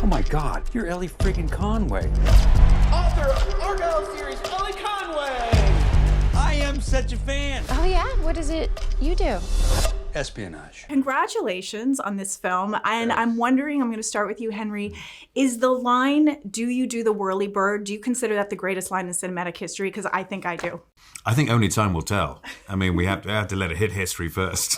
Oh my God, you're Ellie friggin' Conway. Author of Argylle series, Ellie Conway! I am such a fan. Oh yeah? What is it you do? Espionage. Congratulations on this film. And I'm wondering, I'm going to start with you, Henry. Is the line, do you do the whirly bird, do you consider that the greatest line in cinematic history? Because I think I do. I think only time will tell. I mean, we have to let it hit history first.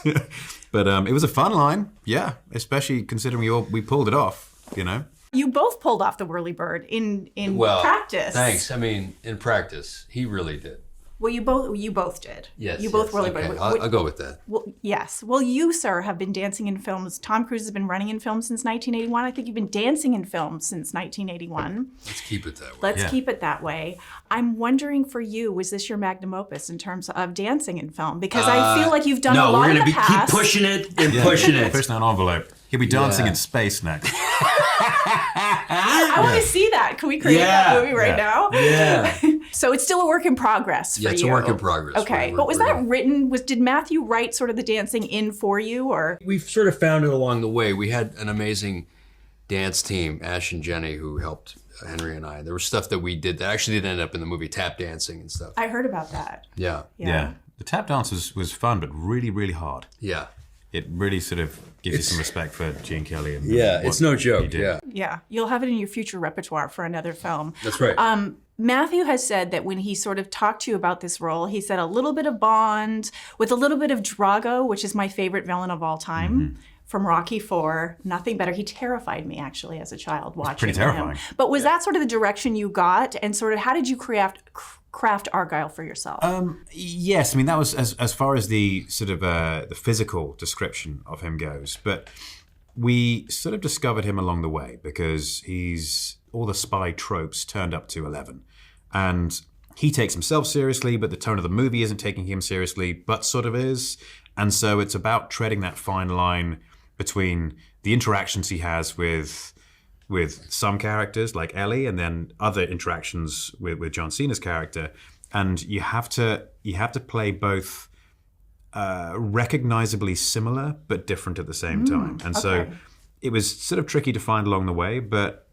But it was a fun line, yeah, especially considering we pulled it off, you know? You both pulled off the whirly bird in practice. Thanks. I mean, in practice, he really did. Well, you both did. Yes. You both whirly okay. bird. I'll go with that. Well, yes. Well, you, sir, have been dancing in films. Tom Cruise has been running in films since 1981. I think you've been dancing in films since 1981. Let's keep it that way. Let's keep it that way. I'm wondering for you, was this your magnum opus in terms of dancing in film? Because I feel like you've done a lot in the past. Keep pushing it and pushing it. Pushing that envelope. He'll be dancing in space next. I want to see that. Can we create that movie right now? Yeah. So it's still a work in progress for you. Yeah, it's a work in progress. Okay, but was that written? Did Mathew write sort of the dancing in for you, or? We've sort of found it along the way. We had an amazing dance team, Ash and Jenny, who helped Henry and I. There was stuff that we did that actually did end up in the movie, tap dancing and stuff. I heard about that. Yeah. The tap dance was fun, but really, really hard. Yeah. It really sort of gives you some respect for Gene Kelly. And it's no joke. Yeah, you'll have it in your future repertoire for another film. That's right. Mathew has said that when he sort of talked to you about this role, he said a little bit of Bond with a little bit of Drago, which is my favorite villain of all time. From Rocky IV, nothing better. He terrified me, actually, as a child watching pretty terrifying. him. But was that sort of the direction you got? And sort of how did you craft Argylle for yourself? Yes, I mean, that was as far as the sort of the physical description of him goes. But we sort of discovered him along the way because he's all the spy tropes turned up to 11. And he takes himself seriously, but the tone of the movie isn't taking him seriously, but sort of is. And so it's about treading that fine line between the interactions he has with some characters like Ellie, and then other interactions with John Cena's character, and you have to play both recognizably similar but different at the same time. And so it was sort of tricky to find along the way, but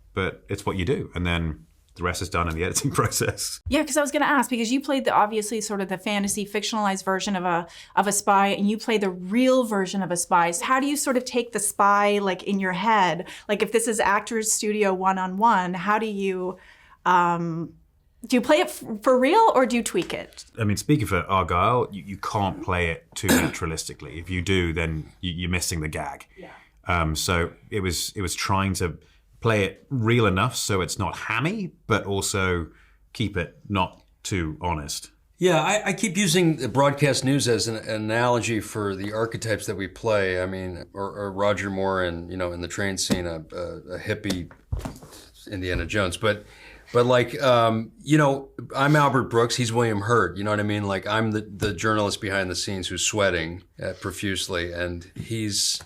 it's what you do, and then the rest is done in the editing process. Yeah, because I was going to ask, because you played obviously sort of the fantasy fictionalized version of a spy, and you play the real version of a spy. So how do you sort of take the spy like in your head? Like if this is Actors Studio 1-on-1, how do you play it for real or do you tweak it? I mean, speaking for Argylle, you can't play it too naturalistically. If you do, then you're missing the gag. Yeah. So it was trying to play it real enough so it's not hammy, but also keep it not too honest. Yeah, I keep using the broadcast news as an analogy for the archetypes that we play. I mean, or Roger Moore in the train scene, a hippie Indiana Jones. But like, I'm Albert Brooks, he's William Hurt, you know what I mean? Like, I'm the journalist behind the scenes who's sweating profusely, and he's,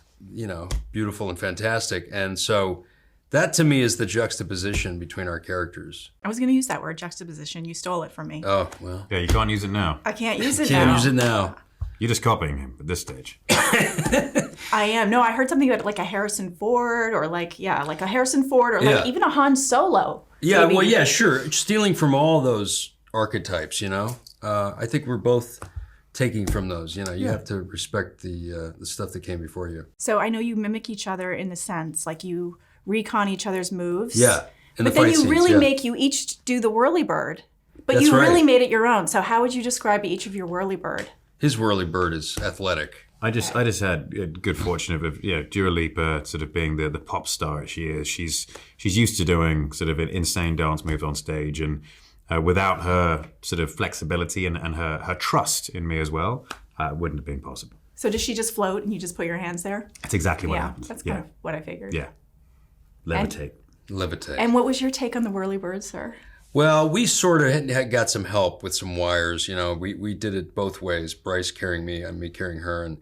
beautiful and fantastic. And so that, to me, is the juxtaposition between our characters. I was going to use that word, juxtaposition. You stole it from me. Oh, well. Yeah, you can't use it now. I can't use it Can't now. use it now. You're just copying him at this stage. I am. No, I heard something about like a Harrison Ford or like a Harrison Ford or like even a Han Solo. Yeah, maybe. well, yeah, sure. Stealing from all those archetypes, I think we're both taking from those. You have to respect the stuff that came before you. So I know you mimic each other in the sense, like you recon each other's moves. Yeah. But then you really make you each do the whirly bird. But That's you right. really made it your own. So how would you describe each of your whirly bird? His whirly bird is athletic. I just had good fortune of Dua Lipa sort of being the pop star she is. She's used to doing sort of insane dance moves on stage, and without her sort of flexibility and her trust in me as well, it wouldn't have been possible. So does she just float and you just put your hands there? That's exactly what happens. That's kind of what I figured. Yeah. Levitate. And what was your take on the whirly bird, sir? Well, we sort of had got some help with some wires. We did it both ways. Bryce carrying me and me carrying her, and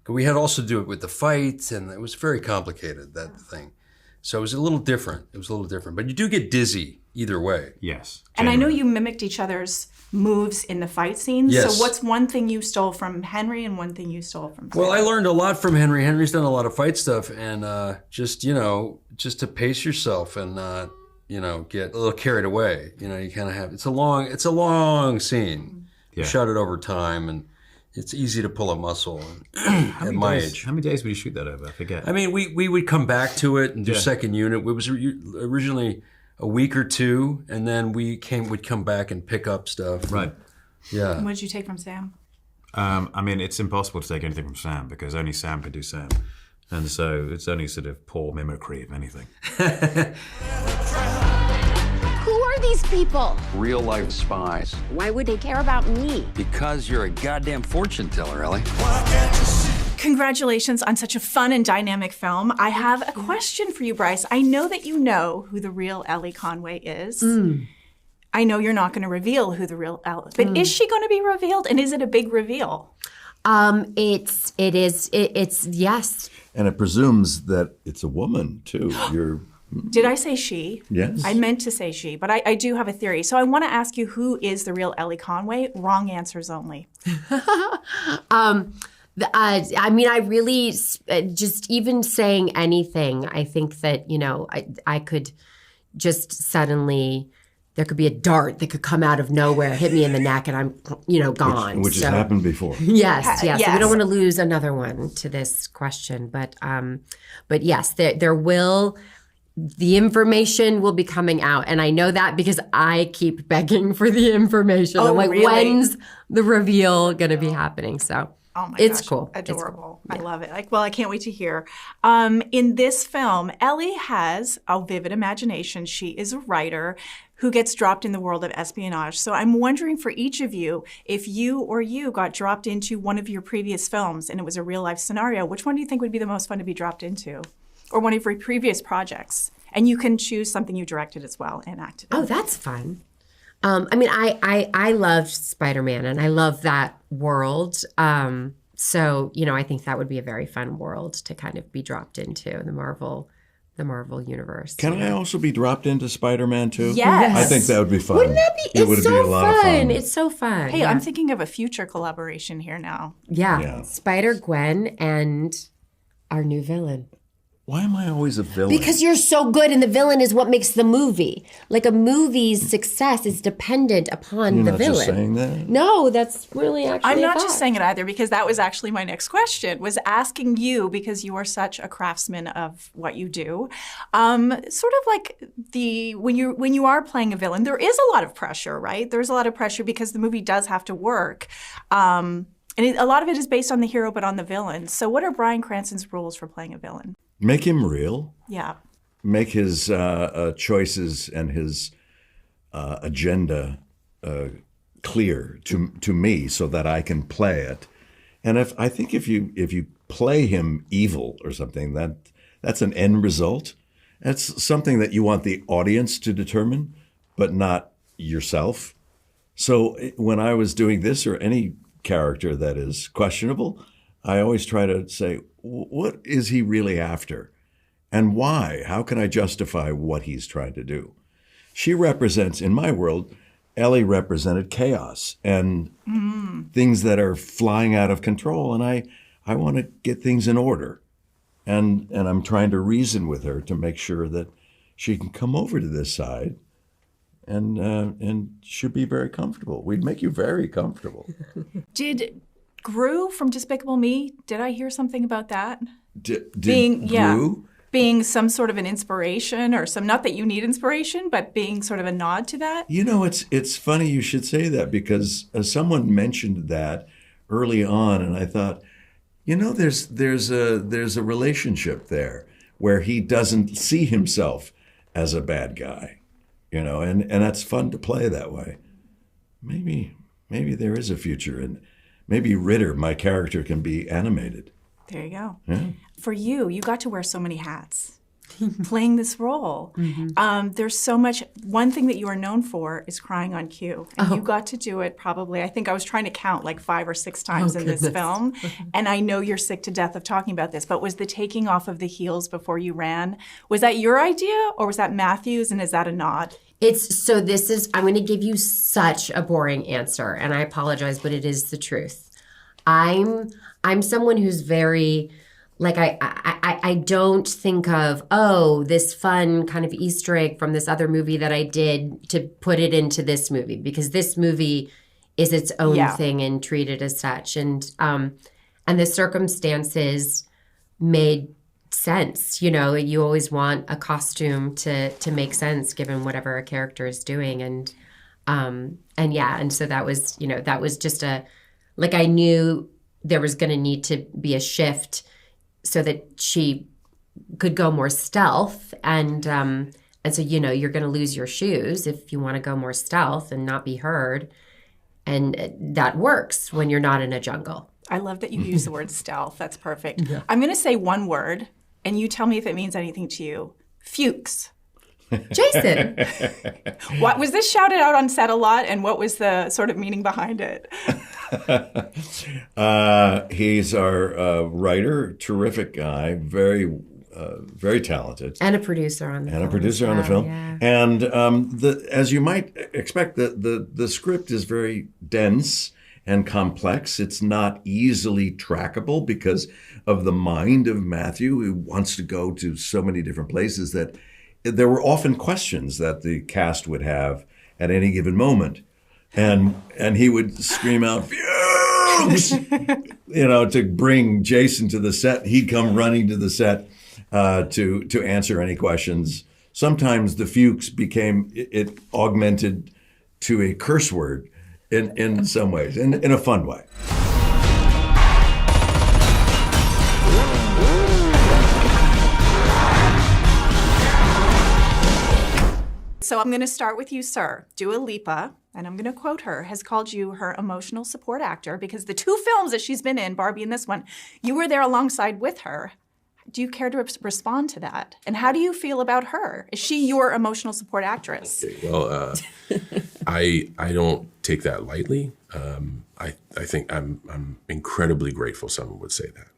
we had also to do it with the fights, and it was very complicated, that thing. So it was a little different. But you do get dizzy either way. Yes. And I know genuinely. you mimicked each other's moves in the fight scenes. Yes. So what's one thing you stole from Henry and one thing you stole from Cena? Well, I learned a lot from Henry. Henry's done a lot of fight stuff, and just to pace yourself and not, get a little carried away. You kind of have it's a long scene. Yeah. You shot it over time, and it's easy to pull a muscle at my age. How many days would you shoot that over? I forget. I mean, we would come back to it and do second unit. It was originally a week or two, and then we'd come back and pick up stuff. Right. Yeah. What did you take from Sam? I mean, it's impossible to take anything from Sam because only Sam could do Sam. And so it's only sort of poor mimicry, if anything. Who are these people? Real life spies. Why would they care about me? Because you're a goddamn fortune teller, Ellie. Congratulations on such a fun and dynamic film. I have a question for you, Bryce. I know that you know who the real Ellie Conway is. I know you're not going to reveal who the real Ellie, but is she going to be revealed, and is it a big reveal? It's yes. And it presumes that it's a woman, too. Did I say she? Yes. I meant to say she, but I do have a theory. So I want to ask you, who is the real Ellie Conway? Wrong answers only. I mean, I really just even saying anything, I think that, I could just suddenly, there could be a dart that could come out of nowhere, hit me in the neck, and I'm, gone. Which has happened before. Yes. Yes. So we don't want to lose another one to this question. But yes, there will, the information will be coming out. And I know that because I keep begging for the information. Oh, I'm like, really? when's the reveal going to be happening? So. Oh my it's gosh, cool. Adorable. It's cool. I love it. I can't wait to hear. In this film, Ellie has a vivid imagination. She is a writer who gets dropped in the world of espionage. So I'm wondering for each of you, if you got dropped into one of your previous films and it was a real life scenario, which one do you think would be the most fun to be dropped into? Or one of your previous projects? And you can choose something you directed as well and acted in. Oh, that's fun. I mean, I loved Spider-Man and I love that world. So, I think that would be a very fun world to kind of be dropped into, the Marvel universe. Can I also be dropped into Spider-Man, too? Yes. I think that would be fun. Wouldn't that be? It would It's be so a lot of fun. It's so fun. Hey, yeah. I'm thinking of a future collaboration here now. Yeah. Spider-Gwen and our new villain. Why am I always a villain? Because you're so good, and the villain is what makes the movie. Like a movie's success is dependent upon You're the not villain. just saying that? No, that's really actually. I'm not a just fact. saying it either, because that was actually my next question, was asking you, because you are such a craftsman of what you do, sort of like when you are playing a villain, there is a lot of pressure, right? There's a lot of pressure because the movie does have to work. And a lot of it is based on the hero, but on the villain. So what are Bryan Cranston's rules for playing a villain? Make him real. Yeah. Make his choices and his agenda clear to me so that I can play it. And I think if you play him evil or something, that's an end result. That's something that you want the audience to determine, but not yourself. So when I was doing this or any character that is questionable, I always try to say, what is he really after? And why? How can I justify what he's trying to do? She represents, in my world, Ellie represented chaos and things that are flying out of control. And I want to get things in order. And I'm trying to reason with her to make sure that she can come over to this side and should be very comfortable. We'd make you very comfortable. Did Gru from Despicable Me, did I hear something about that? Being some sort of an inspiration or not that you need inspiration, but being sort of a nod to that? It's funny you should say that because someone mentioned that early on, and I thought, there's a relationship there where he doesn't see himself as a bad guy, and that's fun to play that way. Maybe there is a future, and maybe Ritter, my character, can be animated. There you go. Yeah. For you got to wear so many hats playing this role. There's so much. One thing that you are known for is crying on cue. And you got to do it probably, I think I was trying to count like 5 or 6 times in this film. And I know you're sick to death of talking about this, but was the taking off of the heels before you ran, was that your idea or was that Mathew's, and is that a nod? I'm going to give you such a boring answer, and I apologize, but it is the truth. I'm someone who's very, like, I don't think of, this fun kind of Easter egg from this other movie that I did to put it into this movie, because this movie is its own thing and treated as such. And the circumstances made sense. You know, you always want a costume to make sense given whatever a character is doing. And so that was just I knew there was going to need to be a shift so that she could go more stealth. And so, you're going to lose your shoes if you want to go more stealth and not be heard. And that works when you're not in a jungle. I love that you use the word stealth. That's perfect. Yeah. I'm going to say one word, and you tell me if it means anything to you. Fuchs. Jason. What was this shouted out on set a lot, and what was the sort of meaning behind it? He's our writer, terrific guy, very very talented. And a producer on the film. And a producer on the film. Yeah. And as you might expect, the script is very dense and complex. It's not easily trackable because of the mind of Mathew, who wants to go to so many different places that there were often questions that the cast would have at any given moment. And he would scream out, "Fuchs!" To bring Jason to the set. He'd come running to the set to answer any questions. Sometimes the Fuchs it augmented to a curse word in some ways, in a fun way. So I'm going to start with you, sir. Dua Lipa, and I'm going to quote her, has called you her emotional support actor because the two films that she's been in, Barbie and this one, you were there alongside with her. Do you care to respond to that? And how do you feel about her? Is she your emotional support actress? Okay, well, I don't take that lightly. I think I'm incredibly grateful someone would say that.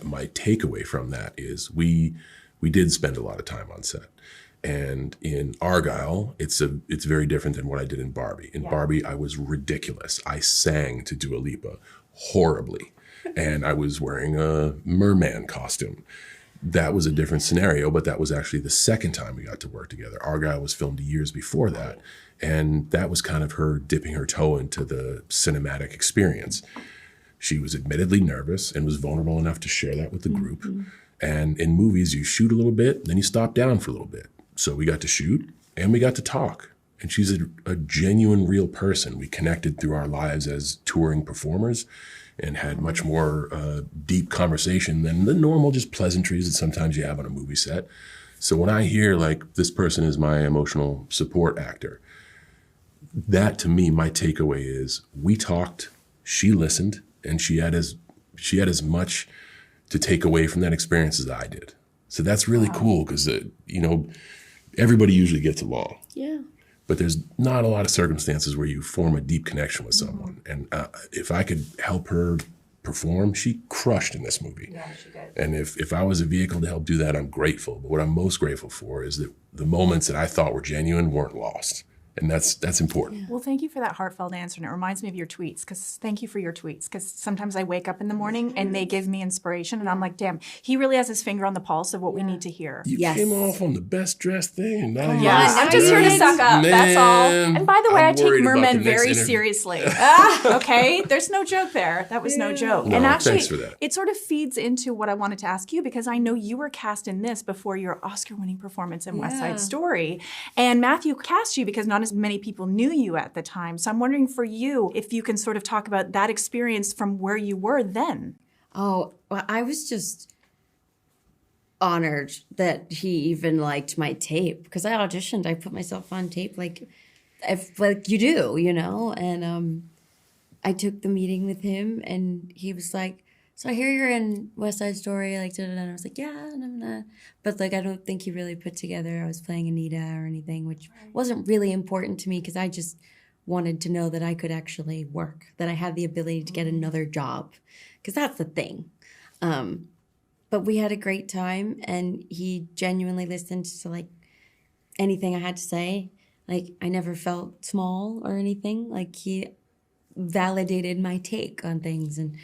My takeaway from that is we did spend a lot of time on set. And in Argylle, it's very different than what I did in Barbie. In Barbie, I was ridiculous. I sang to Dua Lipa horribly. And I was wearing a merman costume. That was a different scenario, but that was actually the second time we got to work together. Argylle was filmed years before that. And that was kind of her dipping her toe into the cinematic experience. She was admittedly nervous and was vulnerable enough to share that with the group. Mm-hmm. And in movies, you shoot a little bit, then you stop down for a little bit. So we got to shoot and we got to talk. And she's a genuine, real person. We connected through our lives as touring performers and had much more deep conversation than the normal just pleasantries that sometimes you have on a movie set. So when I hear like this person is my emotional support actor, that to me, my takeaway is we talked, she listened, and she had as much to take away from that experience as I did. So that's really cool because, everybody usually gets along. Yeah. But there's not a lot of circumstances where you form a deep connection with someone. And if I could help her perform, she crushed in this movie. Yeah, she did. And if I was a vehicle to help do that, I'm grateful. But what I'm most grateful for is that the moments that I thought were genuine weren't lost. And that's important. Yeah. Well, thank you for that heartfelt answer. And it reminds me of your tweets, because thank you for your tweets. Because sometimes I wake up in the morning and they give me inspiration. And I'm like, damn, he really has his finger on the pulse of what we need to hear. You came off on the best dressed thing. And now I'm just here to suck up. That's all. And by the way, I take mermen very seriously. Okay? There's no joke there. That was no joke. No, and actually, thanks for that. It sort of feeds into what I wanted to ask you, because I know you were cast in this before your Oscar-winning performance in West Side Story. And Mathew cast you because not as many people knew you at the time. So I'm wondering for you, if you can sort of talk about that experience from where you were then. Oh, well, I was just honored that he even liked my tape, because I auditioned. I put myself on tape like you do, and I took the meeting with him, and he was like, so I hear you're in West Side Story, like, and I was like, yeah, and I'm not. But, I don't think he really put together I was playing Anita or anything, which wasn't really important to me because I just wanted to know that I could actually work, that I had the ability to get another job, because that's the thing. But we had a great time, and he genuinely listened to, anything I had to say. Like, I never felt small or anything. Like, he validated my take on things, and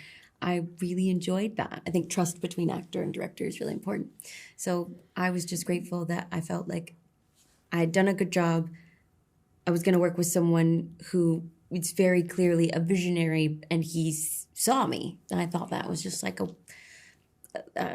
I really enjoyed that. I think trust between actor and director is really important. So I was just grateful that I felt like I had done a good job. I was going to work with someone who is very clearly a visionary, and he saw me. And I thought that was just like a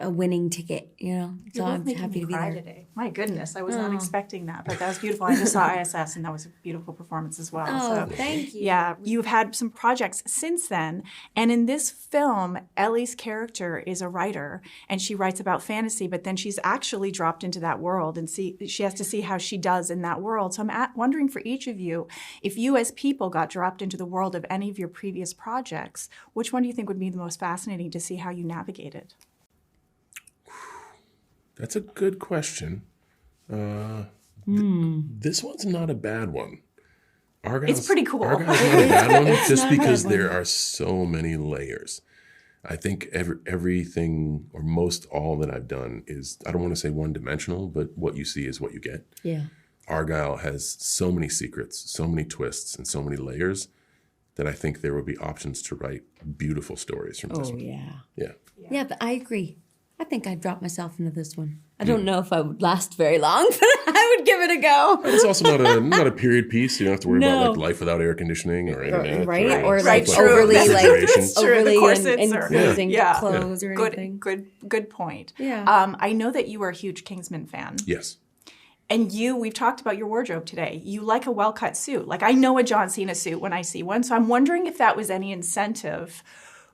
winning ticket, you know? So You're both I'm making happy me to be cry there. today. My goodness, I was not expecting that, but that was beautiful. I just saw ISS, and that was a beautiful performance as well. Oh, So, thank you. yeah, you've had some projects since then, and in this film, Ellie's character is a writer, and she writes about fantasy, but then she's actually dropped into that world, and she has to see how she does in that world. So I'm wondering for each of you, if you as people got dropped into the world of any of your previous projects, which one do you think would be the most fascinating to see how you navigated? That's a good question. This one's not a bad one. It's pretty cool. Argylle's not a bad one just not a bad because one. there are so many layers. I think everything or most all that I've done is, I don't want to say one-dimensional, but what you see is what you get. Yeah. Argylle has so many secrets, so many twists, and so many layers that I think there would be options to write beautiful stories from this Oh, one. yeah. Yeah. Yeah, but I agree. I think I'd drop myself into this one. I don't know if I would last very long, but I would give it a go. It's also not a period piece. You don't have to worry about No. like life without air conditioning or internet. Right? Or Right, like true. overly That's like refrigeration. That's true. The overly corsets are- enclosing Yeah. clothes or anything. Good point. Yeah. I know that you are a huge Kingsman fan. Yes. And we've talked about your wardrobe today. You like a well-cut suit. Like, I know a John Cena suit when I see one. So I'm wondering if that was any incentive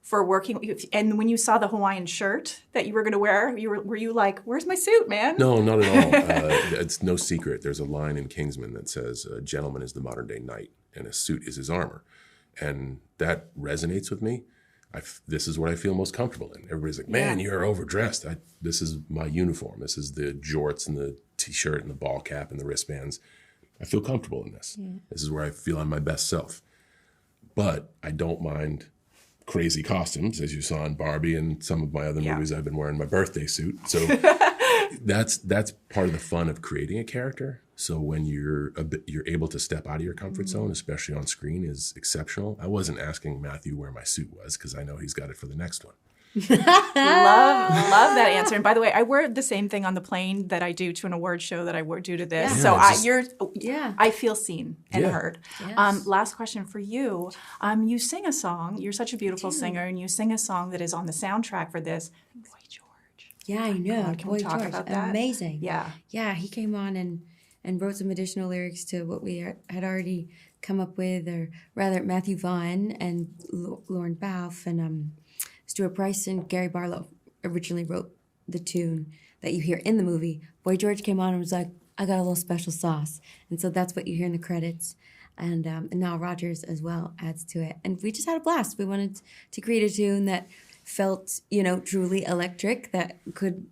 for working. And when you saw the Hawaiian shirt that you were going to wear, were you like, where's my suit, man? No, not at all. It's no secret. There's a line in Kingsman that says, a gentleman is the modern day knight and a suit is his armor. And that resonates with me. This is what I feel most comfortable in. Everybody's like, man, you're overdressed. This is my uniform. This is the jorts and the t-shirt and the ball cap and the wristbands. I feel comfortable in this. Yeah. This is where I feel I'm my best self. But I don't mind crazy costumes, as you saw in Barbie and some of my other movies. I've been wearing my birthday suit. So that's part of the fun of creating a character. So when you're able to step out of your comfort zone, especially on screen, is exceptional. I wasn't asking Mathew where my suit was because I know he's got it for the next one. Love that answer. And by the way, I wear the same thing on the plane that I do to an award show that I do to this. Yeah. So I feel seen and heard. Yes. Last question for you. You sing a song. You're such a beautiful singer, and you sing a song that is on the soundtrack for this. Boy George. Yeah, I know. Can we Boy talk George, about that? amazing. Yeah. Yeah, he came on and wrote some additional lyrics to what we had already come up with, or rather Mathew Vaughn and Lauren Bauf and Stuart Price and Gary Barlow originally wrote the tune that you hear in the movie. Boy George came on and was like, I got a little special sauce. And so that's what you hear in the credits. And now Rogers as well adds to it. And we just had a blast. We wanted to create a tune that felt, truly electric, that could,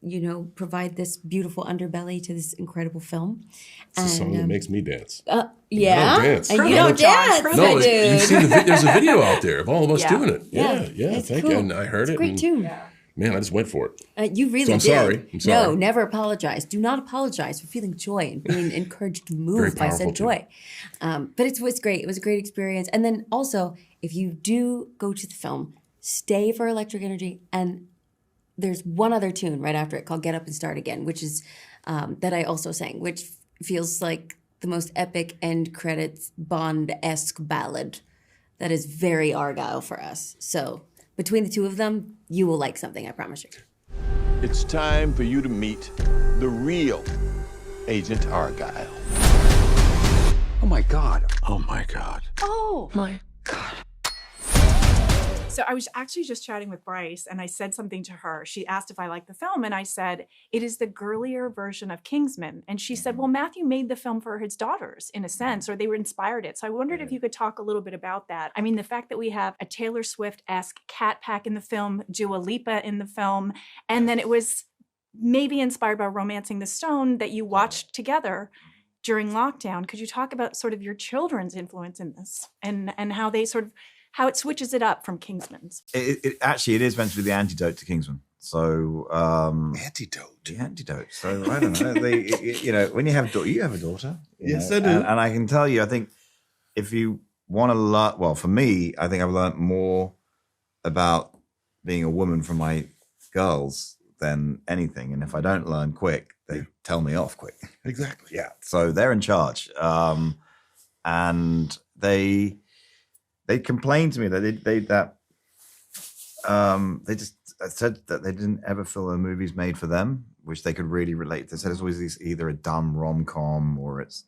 provide this beautiful underbelly to this incredible film. It's a song that makes me dance. Yeah, I don't dance. and I you don't- don't dance, No, my dude. you've seen there's a video out there of all of us doing it. Yeah, it's thank cool. you. And I heard It's it. a great and, tune. Man, I just went for it. You really So I'm did. sorry. I'm sorry. No, never apologize. Do not apologize for feeling joy and being encouraged to move Very by powerful said joy. But it was great. It was a great experience. And then also, if you do go to the film, stay for Electric Energy. And there's one other tune right after it called Get Up and Start Again, which is that I also sang, which feels like the most epic end credits Bond-esque ballad that is very Argylle for us. So between the two of them, you will like something, I promise you. It's time for you to meet the real Agent Argylle. Oh my God. Oh my God. Oh my God. So I was actually just chatting with Bryce, and I said something to her. She asked if I liked the film, and I said, it is the girlier version of Kingsman. And she said, well, Mathew made the film for his daughters, in a sense, or they were inspired it. So I wondered if you could talk a little bit about that. I mean, the fact that we have a Taylor Swift-esque Cat Pack in the film, Dua Lipa in the film, and then it was maybe inspired by Romancing the Stone that you watched together during lockdown. Could you talk about sort of your children's influence in this and how they sort of, how it switches it up from Kingsman's? It is meant to be the antidote to Kingsman. So antidote. The antidote. So I don't know. When you have a daughter. Yes, I do. And I can tell you, I think if you want to learn, well, for me, I think I've learned more about being a woman from my girls than anything. And if I don't learn quick, they tell me off quick. Exactly. Yeah. So they're in charge. And they complained to me that they just said that they didn't ever feel the movies made for them, which they could really relate. They said it's always either a dumb rom-com or it's.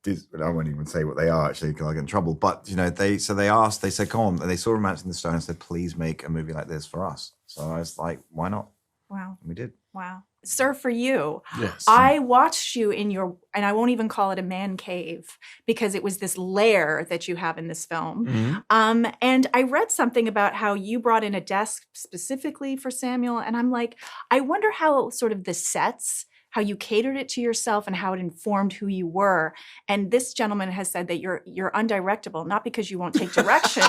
I won't even say what they are actually because I'll get in trouble. But they said, come on, and they saw Romancing the Stone and said, please make a movie like this for us. So I was like, why not? Wow. And we did. Wow. Sir, for you, yes. I watched you in your, and I won't even call it a man cave because it was this lair that you have in this film. Mm-hmm. And I read something about how you brought in a desk specifically for Samuel. And I'm like, I wonder how sort of the sets, how you catered it to yourself and how it informed who you were. And this gentleman has said that you're undirectable, not because you won't take direction,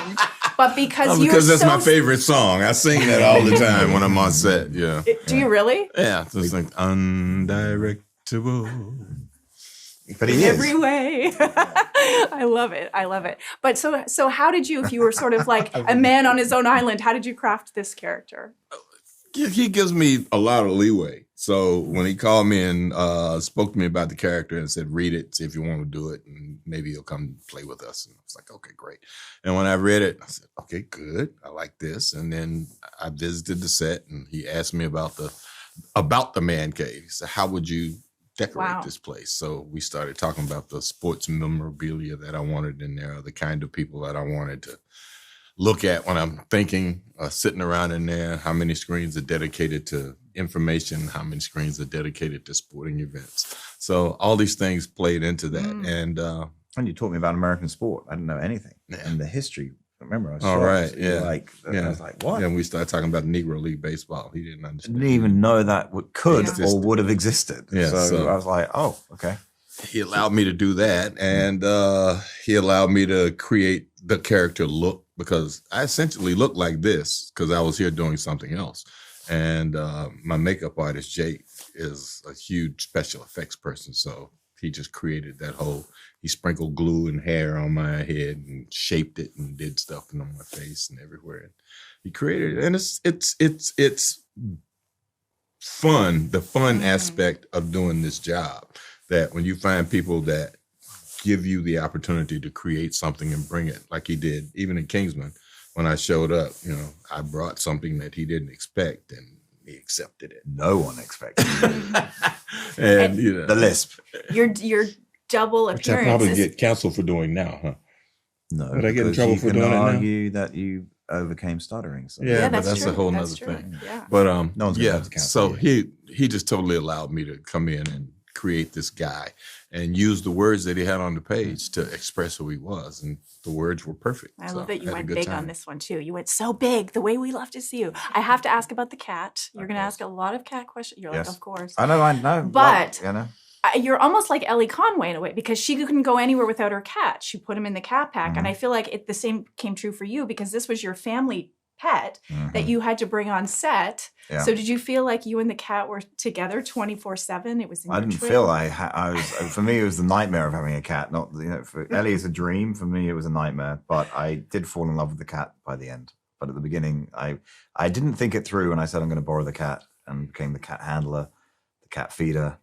but because because that's my favorite song. I sing that all the time when I'm on set. Yeah. Do you really? Yeah. So it's like undirectable. But in every way. I love it. I love it. But so how did you, if you were sort of like a man on his own island, how did you craft this character? He gives me a lot of leeway. So when he called me and spoke to me about the character and said, read it, see if you want to do it, and maybe he'll come play with us. And I was like, okay, great. And when I read it, I said, okay, good. I like this. And then I visited the set and he asked me about the man cave. He said, how would you decorate this place? So we started talking about the sports memorabilia that I wanted in there, the kind of people that I wanted to look at when I'm thinking, sitting around in there, how many screens are dedicated to information, how many screens are dedicated to sporting events. So all these things played into that. And you taught me about American sport. I didn't know anything. And the history. Remember, I was all shocked. right, yeah. I was like, what? Yeah, and we started talking about Negro League baseball. He didn't understand. Didn't even know that could or would have existed. Yeah, so I was like, oh, okay. He allowed me to do that, and he allowed me to create the character look, because I essentially look like this because I was here doing something else. And my makeup artist, Jake, is a huge special effects person. So he just created that he sprinkled glue and hair on my head and shaped it and did stuff on my face and everywhere. And he created it. And it's fun, the fun aspect of doing this job, that when you find people that give you the opportunity to create something and bring it, like he did, even in Kingsman, when I showed up, I brought something that he didn't expect and he accepted it. No one expected it. and the lisp. Your double Which I appearance. probably get canceled for doing now, huh? No. Would I get in trouble for doing it now? You can argue that you overcame stuttering. So. Yeah, that's but that's true. a whole nother That's true. thing. Yeah. But no one's gonna have to cancel so he just totally allowed me to come in and create this guy and use the words that he had on the page to express who he was, and the words were perfect. I So love that you had a went good big time. on this one too. You went so big, the way we love to see you. I have to ask about the cat. You're going to ask a lot of cat questions. You're Yes. like, of course. I know. But Well, you're almost like Ellie Conway in a way, because she couldn't go anywhere without her cat. She put him in the cat pack. And I feel like the same came true for you, because this was your family pet that you had to bring on set. Yeah. So did you feel like you and the cat were together 24/7? It was in I your didn't trip? feel I was. For me, it was the nightmare of having a cat. Not for Ellie, it's a dream. For me, it was a nightmare. But I did fall in love with the cat by the end. But at the beginning, I didn't think it through, and I said I'm going to borrow the cat, and became the cat handler, the cat feeder,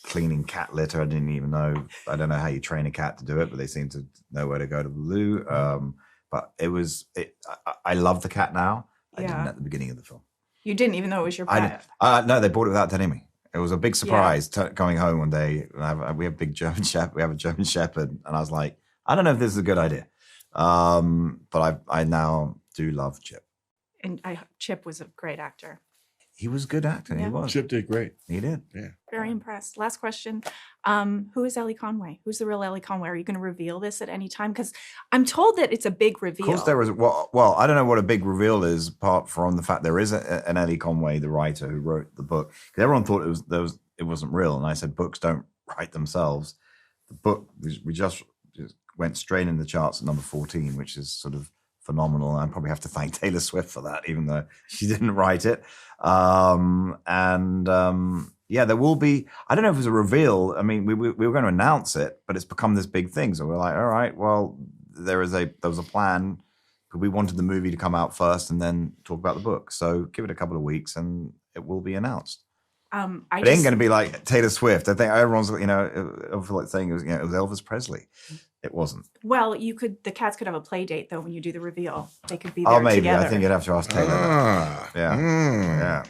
cleaning cat litter. I didn't even know. I don't know how you train a cat to do it, but they seem to know where to go to the loo. But I love the cat now. I didn't at the beginning of the film. You didn't, even though it was your I pet. didn't. No, they bought it without telling me. It was a big surprise coming home one day. We have a big German Shepherd. We have a German Shepherd, and I was like, I don't know if this is a good idea. But I now do love Chip. And Chip was a great actor. He was a good actor. Yeah. He was. Chip did great. He did. Yeah. Very impressed. Last question. Who is Ellie Conway? Who's the real Ellie Conway? Are you going to reveal this at any time? Because I'm told that it's a big reveal. Of course, there was. Well, I don't know what a big reveal is, apart from the fact there is an Ellie Conway, the writer who wrote the book. Because everyone thought it wasn't real, and I said books don't write themselves. The book we just went straight in the charts at number 14, which is sort of phenomenal. I probably have to thank Taylor Swift for that, even though she didn't write it. Yeah, there will be. I don't know if it's a reveal. I mean, we were going to announce it, but it's become this big thing. So we're like, all right, well, there was a plan. We wanted the movie to come out first and then talk about the book. So give it a couple of weeks and it will be announced. It ain't going to be like Taylor Swift. I think everyone's, saying it was Elvis Presley. It wasn't. Well, the cats could have a play date though when you do the reveal. They could be there maybe. together. I think you'd have to ask Taylor. Yeah.